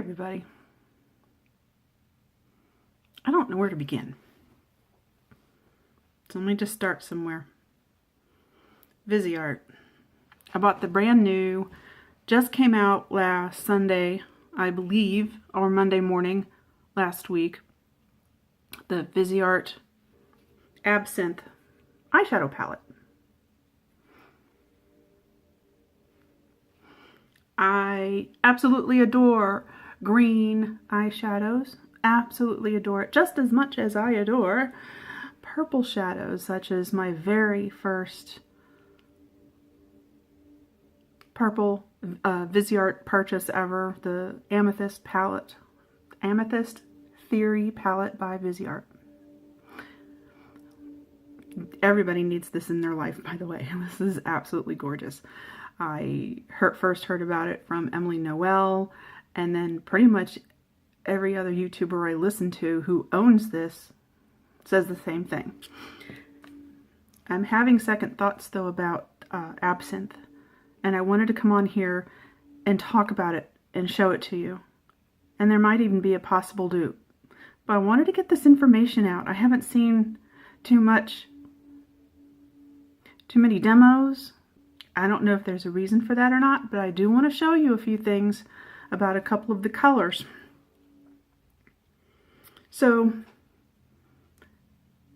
everybody. I don't know where to begin. So let me just start somewhere. Viseart. I bought the brand new, just came out last Sunday, I believe, or Monday morning last week. The Viseart Absinthe eyeshadow palette. I absolutely adore green eyeshadows. Absolutely adore it just as much as I adore purple shadows, such as my very first purple Viseart purchase ever, the Amethyst palette. Amethyst Theory palette by Viseart. Everybody needs this in their life, by the way. This is absolutely gorgeous. I first heard about it from Emily Noel, and then pretty much every other YouTuber I listen to who owns this says the same thing. I'm having second thoughts though about Absinthe, and I wanted to come on here and talk about it and show it to you. And there might even be a possible dupe. But I wanted to get this information out. I haven't seen too many demos. I don't know if there's a reason for that or not, but I do want to show you a few things about a couple of the colors. So,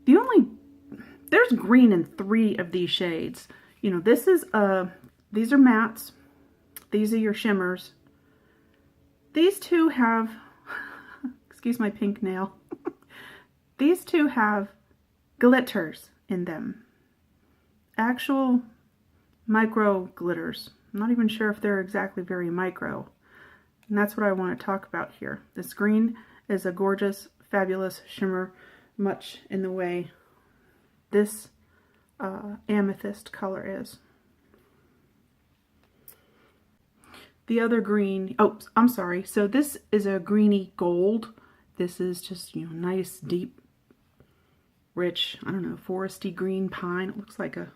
there's green in 3 of these shades. You know, these are mattes. These are your shimmers. These two have, excuse my pink nail. These two have glitters in them. Actual micro glitters. I'm not even sure if they're exactly very micro. And that's what I want to talk about here. This green is a gorgeous, fabulous shimmer, much in the way this amethyst color is. The other green, oh, I'm sorry. So this is a greeny gold. This is just, you know, nice, deep, rich, I don't know, foresty green pine. It looks like a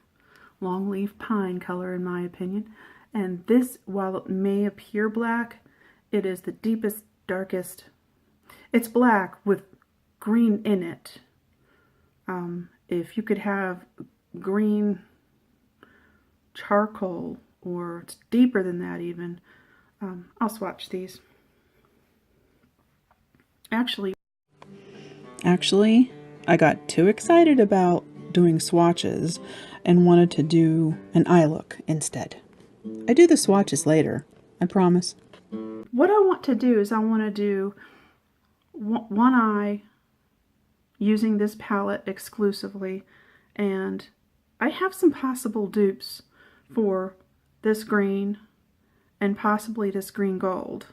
longleaf pine color in my opinion. And this, while it may appear black, it is the deepest, darkest. It's black with green in it. If you could have green charcoal, or it's deeper than that even, I'll swatch these. Actually, I got too excited about doing swatches and wanted to do an eye look instead. I do the swatches later, I promise. What I want to do is I want to do one eye using this palette exclusively, and I have some possible dupes for this green and possibly this green gold.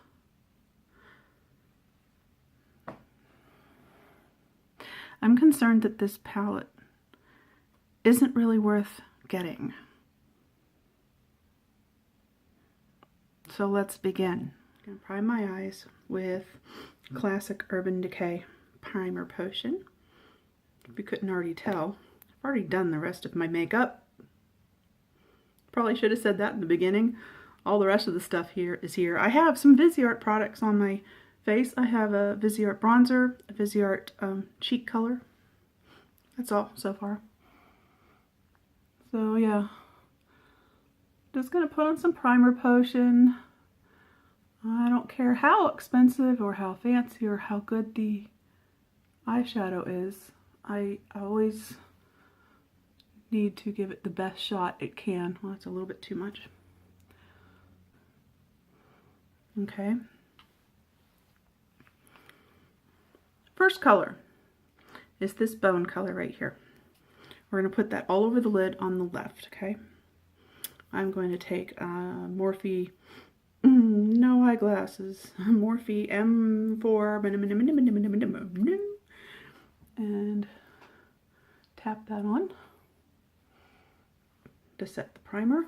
I'm concerned that this palette isn't really worth getting. So let's begin. I'm going to prime my eyes with classic Urban Decay Primer Potion. If you couldn't already tell, I've already done the rest of my makeup. Probably should have said that in the beginning. All the rest of the stuff here is here. I have some Viseart products on my face. I have a Viseart bronzer, a Viseart cheek color. That's all so far. So yeah, just gonna put on some primer potion. I don't care how expensive or how fancy or how good the eyeshadow is. I always need to give it the best shot it can. Well, that's a little bit too much. Okay. First color is this bone color right here. We're going to put that all over the lid on the left, okay? I'm going to take Morphe, no eyeglasses, Morphe M4, and tap that on to set the primer.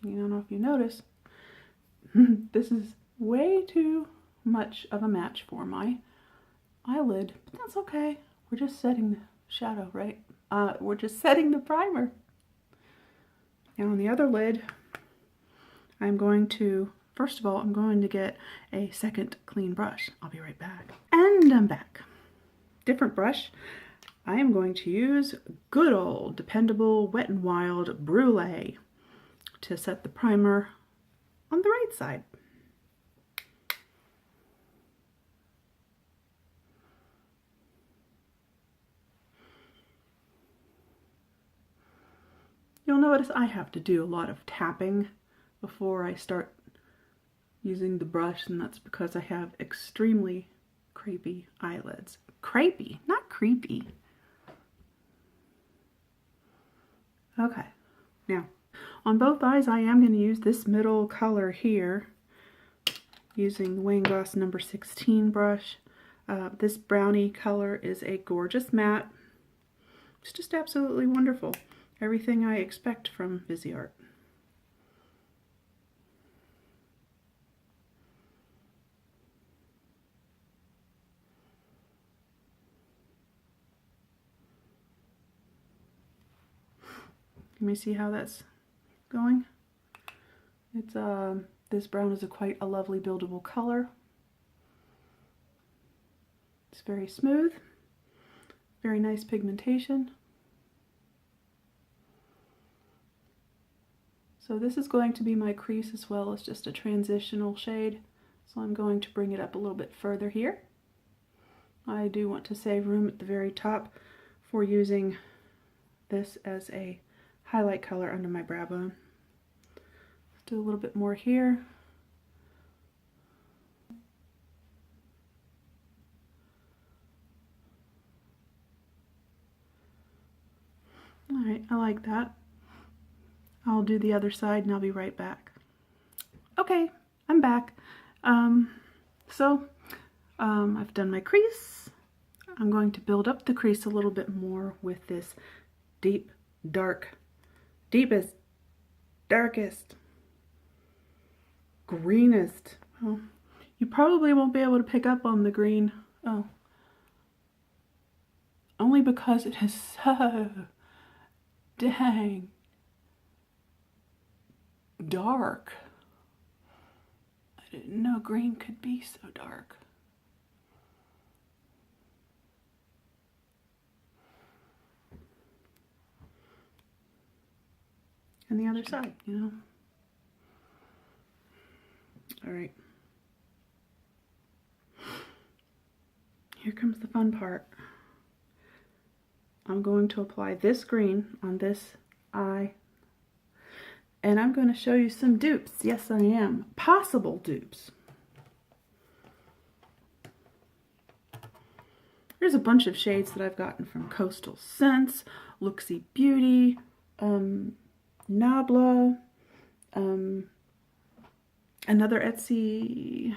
I don't know if you notice, this is way too much of a match for my eyelid, but that's okay. We're just setting the shadow, right? We're just setting the primer. And on the other lid, I'm going to first of all, I'm going to get a second clean brush. I'll be right back. And I'm back. Different brush. I am going to use good old dependable Wet n Wild Brulee to set the primer on the right side. You'll notice I have to do a lot of tapping before I start using the brush, and that's because I have extremely crepey eyelids. Crepey, not creepy. Okay, now on both eyes I am going to use this middle color here using the Wayne Goss number 16 brush. This brownie color is a gorgeous matte. It's just absolutely wonderful. Everything I expect from Viseart. Let me see how that's going. It's this brown is quite a lovely buildable color. It's very smooth, very nice pigmentation. So this is going to be my crease as well as just a transitional shade. So I'm going to bring it up a little bit further here. I do want to save room at the very top for using this as a highlight color under my brow bone. Let's do a little bit more here. Alright, I like that. I'll do the other side and I'll be right back. Okay, I'm back. I've done my crease. I'm going to build up the crease a little bit more with this deepest, darkest, greenest. Well, you probably won't be able to pick up on the green. Oh. Only because it is so dang dark. I didn't know green could be so dark. And the other side, you know. All right. Here comes the fun part. I'm going to apply this green on this eye. And I'm going to show you some dupes. Yes, I am. Possible dupes. There's a bunch of shades that I've gotten from Coastal Scents, Looksy Beauty, Nabla, another Etsy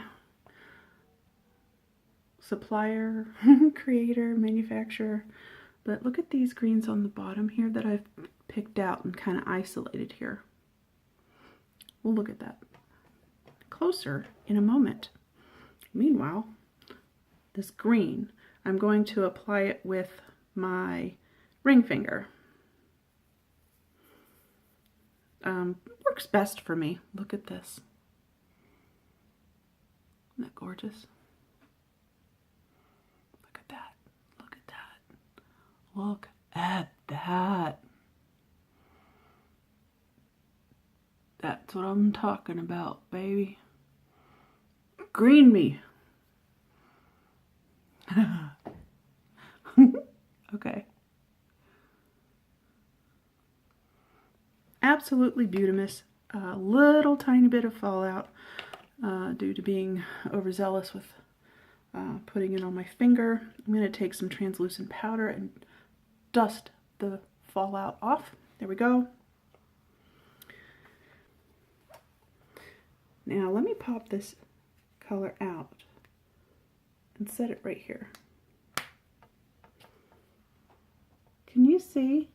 supplier, creator, manufacturer. But look at these greens on the bottom here that I've picked out and kind of isolated here. We'll look at that closer in a moment. Meanwhile, this green, I'm going to apply it with my ring finger. Works best for me. Look at this. Isn't that gorgeous? Look at that. Look at that. Look at that. That's what I'm talking about, baby. Green me. Okay. Absolutely beautimous. A little tiny bit of fallout due to being overzealous with putting it on my finger. I'm going to take some translucent powder and dust the fallout off. There we go. Now let me pop this color out and set it right here. Can you see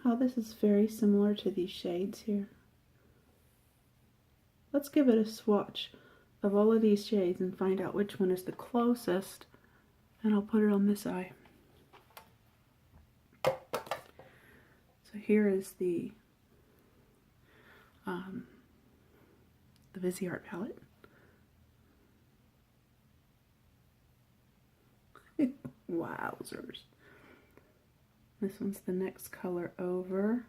how this is very similar to these shades here? Let's give it a swatch of all of these shades and find out which one is the closest, and I'll put it on this eye. So here is the the Viseart palette. Wowzers. This one's the next color over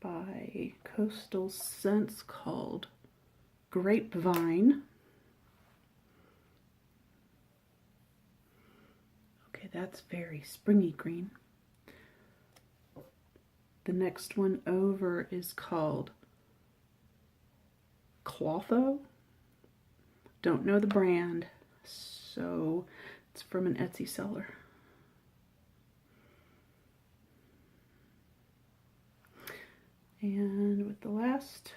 by Coastal Scents called Grapevine. Okay, that's very springy green. The next one over is called Clotho. Don't know the brand, so it's from an Etsy seller. And with the last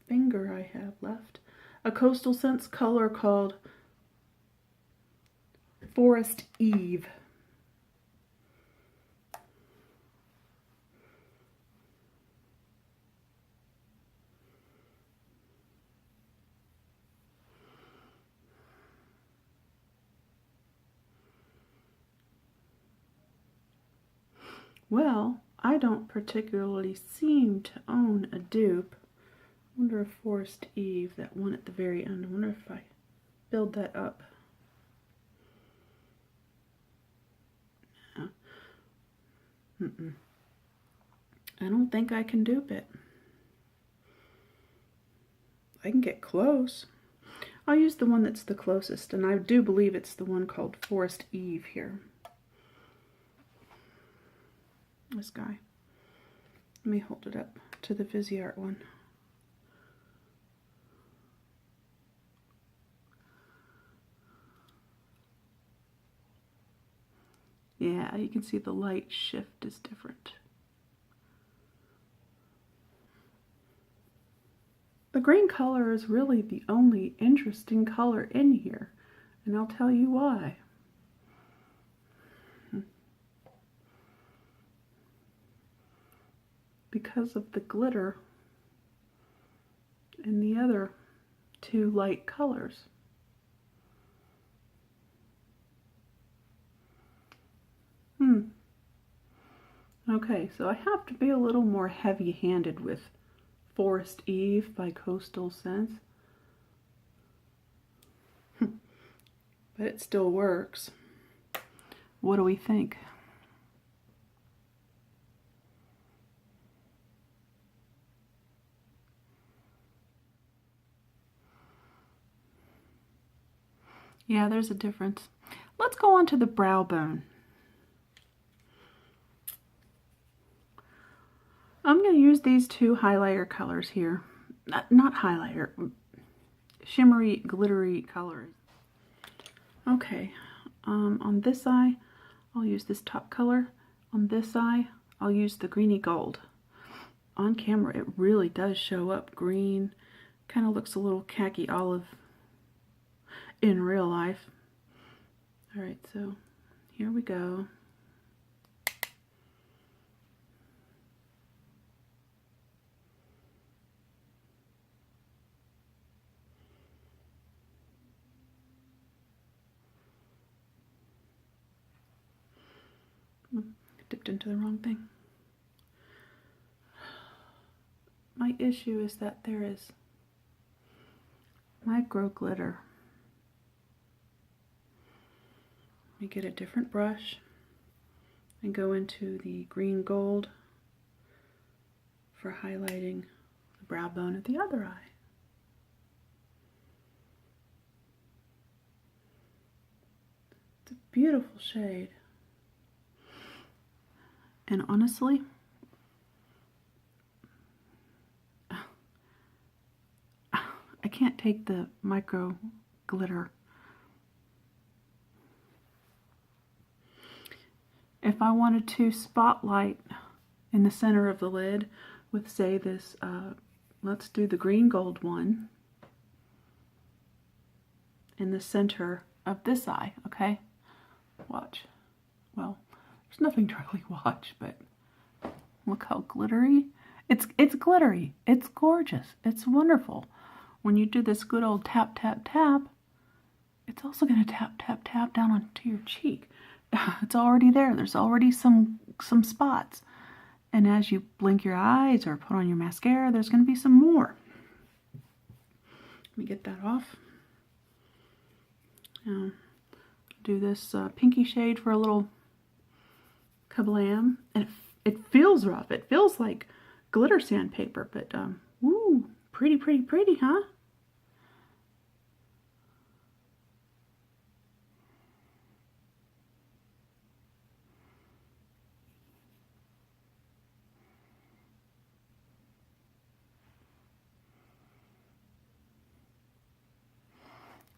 finger I have left, a Coastal Scents color called Forest Eve. Well, I don't particularly seem to own a dupe. I wonder if Forest Eve, that one at the very end, I wonder if I build that up. I don't think I can dupe it. I can get close. I'll use the one that's the closest, and I do believe it's the one called Forest Eve here. This guy. Let me hold it up to the Viseart one. Yeah, you can see the light shift is different. The green color is really the only interesting color in here, and I'll tell you why. Because of the glitter in the other two light colors. Okay, so I have to be a little more heavy-handed with Forest Eve by Coastal Scents. But it still works. What do we think? Yeah, there's a difference. Let's go on to the brow bone. I'm going to use these two highlighter colors here. Not highlighter, shimmery, glittery colors. Okay, on this eye, I'll use this top color. On this eye, I'll use the greeny gold. On camera, it really does show up green. Kind of looks a little khaki olive in real life. Alright, so here we go. Dipped into the wrong thing. My issue is that there is micro glitter. Let me get a different brush and go into the green gold for highlighting the brow bone of the other eye. It's a beautiful shade. And honestly, I can't take the micro glitter. If I wanted to spotlight in the center of the lid with, say, this, let's do the green gold one in the center of this eye, okay? Watch. Well, there's nothing to really watch, but look how glittery. It's glittery. It's gorgeous. It's wonderful. When you do this good old tap, tap, tap, it's also going to tap, tap, tap down onto your cheek. It's already there. There's already some spots. And as you blink your eyes or put on your mascara, there's going to be some more. Let me get that off. Now, do this pinky shade for a little kablam. And it feels rough. It feels like glitter sandpaper, but woo, pretty, pretty, pretty, huh?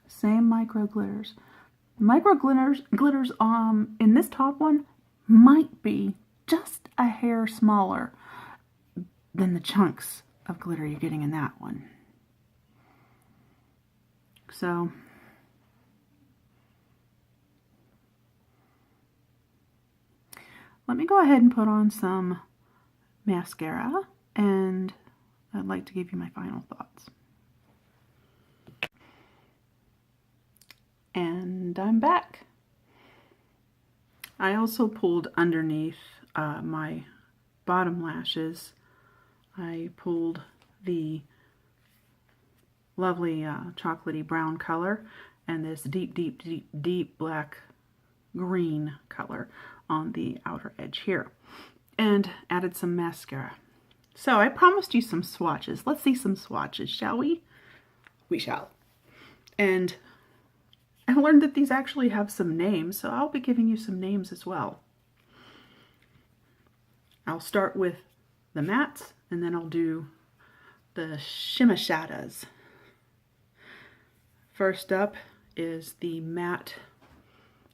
Same micro glitters. Micro glitters in this top one might be just a hair smaller than the chunks of glitter you're getting in that one. So let me go ahead and put on some mascara, and I'd like to give you my final thoughts. And I'm back. I also pulled underneath my bottom lashes. I pulled the lovely chocolatey brown color and this deep, deep, deep, deep black green color on the outer edge here, and added some mascara. So I promised you some swatches. Let's see some swatches, shall we? We shall. And I learned that these actually have some names, so I'll be giving you some names as well. I'll start with the mattes, and then I'll do the shimmer shadows. First up is the matte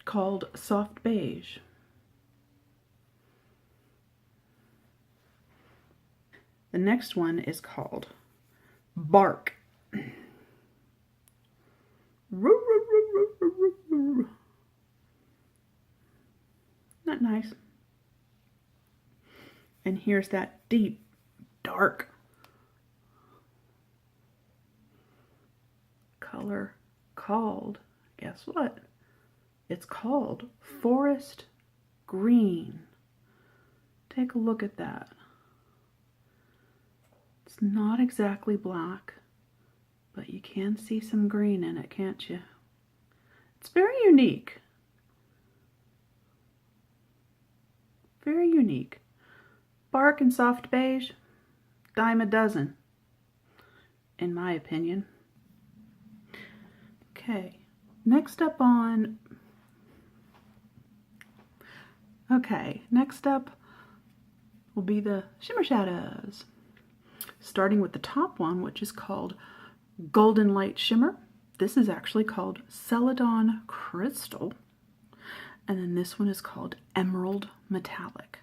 called Soft Beige. The next one is called Bark. Not nice. And here's that deep, dark color called, guess what? It's called Forest Green. Take a look at that. It's not exactly black, but you can see some green in it, can't you? It's very unique. Very unique. Bark and Soft Beige, dime a dozen, in my opinion. Okay, next up will be the shimmer shadows. Starting with the top one, which is called Golden Light Shimmer. This is actually called Celadon Crystal. And then this one is called Emerald Metallic.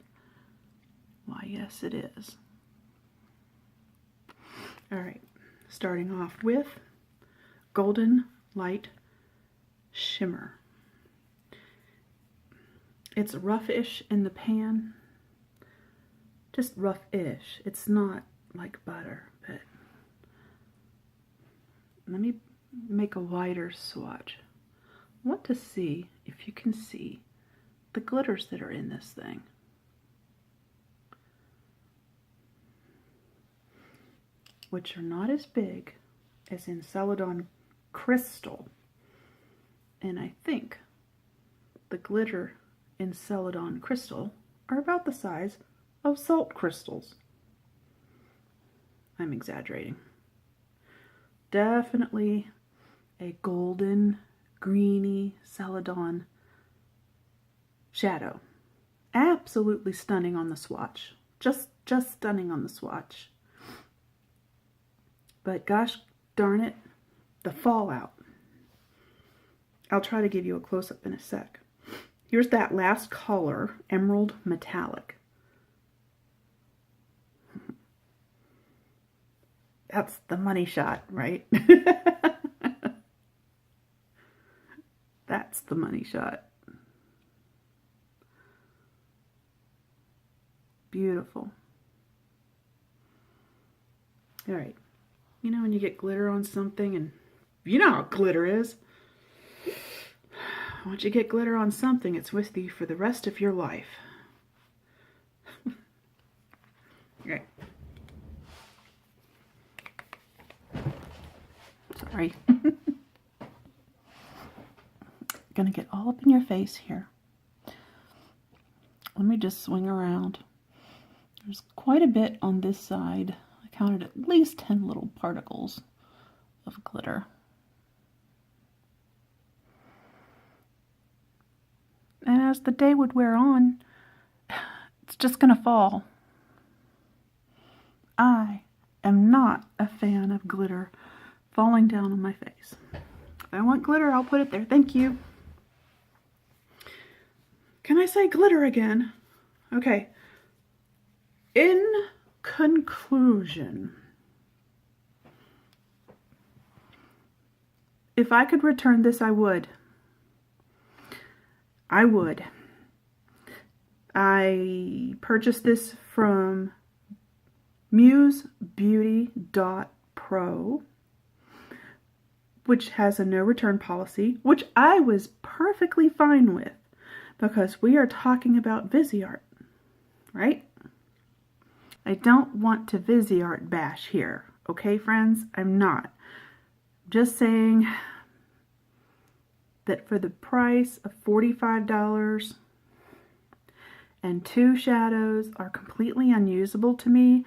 Why, yes, it is. All right, starting off with Golden Light Shimmer. It's roughish in the pan. Just roughish. It's not like butter, but let me make a wider swatch. I want to see if you can see the glitters that are in this thing. Which are not as big as in Celadon Crystal. And I think the glitter in Celadon Crystal are about the size of salt crystals. I'm exaggerating. Definitely a golden, greeny Celadon shadow. Absolutely stunning on the swatch. Just stunning on the swatch. But gosh darn it, the fallout. I'll try to give you a close-up in a sec. Here's that last color, Emerald Metallic. That's the money shot, right? That's the money shot. Beautiful. All right. You know when you get glitter on something, and you know how glitter is. Once you get glitter on something, it's with you for the rest of your life. Okay. So Sorry. Gonna get all up in your face here. Let me just swing around. There's quite a bit on this side. I counted at least 10 little particles of glitter. And as the day would wear on, it's just gonna fall. I am not a fan of glitter falling down on my face. If I want glitter, I'll put it there. Thank you. Can I say glitter again? Okay. In conclusion, if I could return this, I would. I would. I purchased this from musebeauty.pro, which has a no return policy, which I was perfectly fine with because we are talking about Viseart, right? I don't want to Viseart bash here, okay, friends? I'm not. Just saying that for the price of $45 and 2 shadows are completely unusable to me,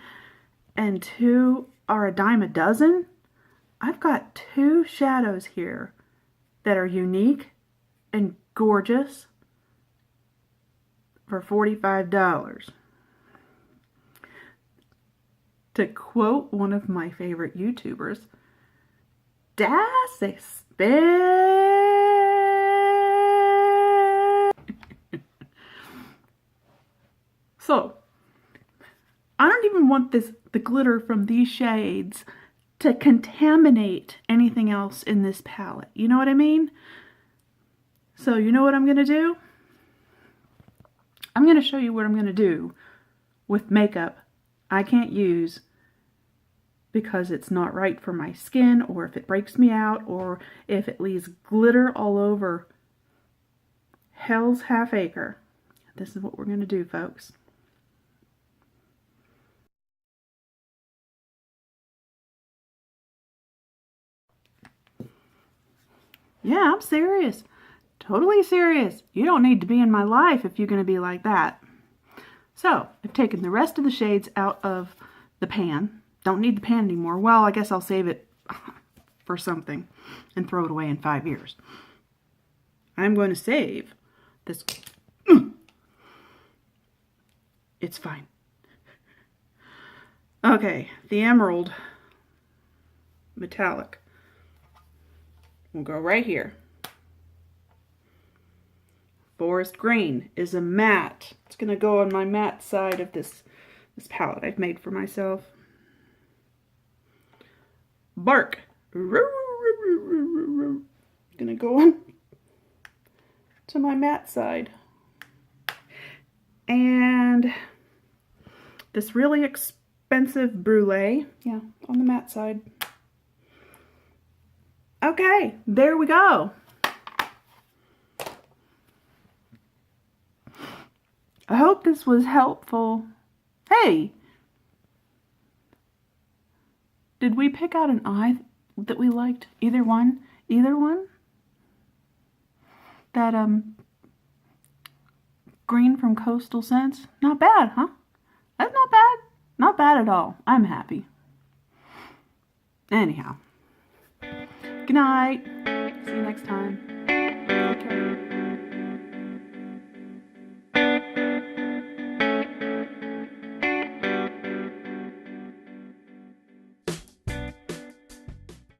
and 2 are a dime a dozen, I've got 2 shadows here that are unique and gorgeous for $45. To quote one of my favorite YouTubers, das expensive. So, I don't even want the glitter from these shades to contaminate anything else in this palette. You know what I mean? So, you know what I'm going to do? I'm going to show you what I'm going to do with makeup I can't use because it's not right for my skin, or if it breaks me out, or if it leaves glitter all over hell's half acre. This is what we're going to do, folks. Yeah, I'm serious. Totally serious. You don't need to be in my life if you're going to be like that. So, I've taken the rest of the shades out of the pan. Don't need the pan anymore. Well, I guess I'll save it for something and throw it away in 5 years. I'm going to save this. It's fine. Okay, the emerald metallic will go right here. Forest green is a matte. It's going to go on my matte side of this palette I've made for myself. Bark. Going to go on to my matte side. And this really expensive brulee, yeah, on the matte side. Okay, there we go. I hope this was helpful. Hey, did we pick out an eye that we liked? Either one? Either one? That, green from Coastal Scents? Not bad, huh? That's not bad. Not bad at all. I'm happy. Anyhow. Good night. See you next time. Take care.